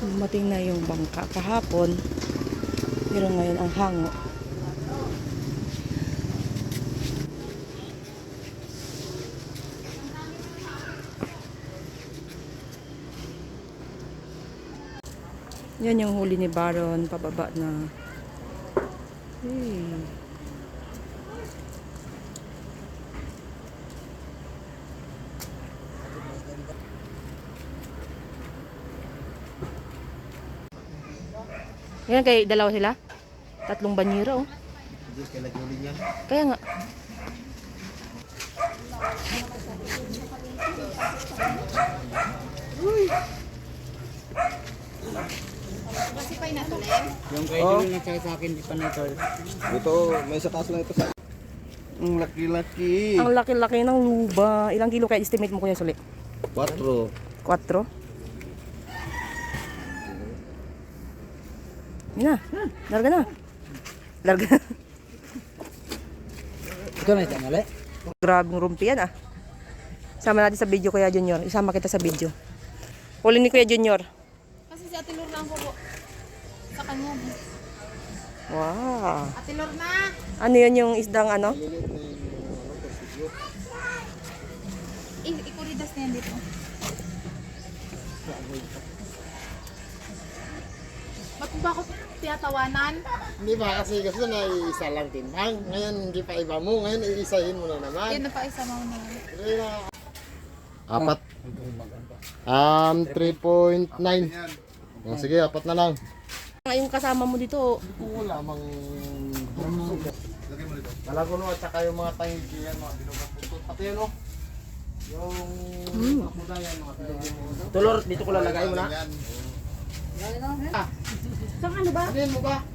Dumating na yung bangka kahapon. Pero ngayon ang hango. Yan yung huli ni Baron. Pababa na. Hey. Yan, kay dalawa sila? Tatlong banyera, oh. Hindi, kaya nag-uli niyan. Kaya nga. Uy. Kasi pa inatuloy? Yung kayo yung nagsabi sa akin, di pa na ito. Ito, may sakas lang ito sa... Ang laki-laki. Ang laki-laki ng luba. Ilang kilo kaya estimate mo, Kuya Suli? 4. 4? Yun na. Larga na. Larga na. Ito na ito, mali? Grabing rumpi yan, ah. Sama natin sa video, Kuya Junior. Isama kita sa video. Huli ni Kuya Junior. Kasi si Ate Lorna ang kuko. Sa kanya. Wow. Ate Lorna! Ano yun yung isdang ano? Ikuridas na yan dito. Ba't ba ako tiyatawanan? Hindi ba kasi gusto na isa lang timbang. Ngayon hindi pa iba mo. Ngayon iisahin mo na naman. Yan na pa isa mo na. Apat. 3.9. Oh, sige, apat na lang. Yung kasama mo dito, Wala mang... Malaguno at saka yung mga tangigi yan, mga binugat-butot. Pati yun, oh. Yung... Mga yan, mga Tulor, dito ko lalagay mo na. Saan ano ba? Ano mo ba?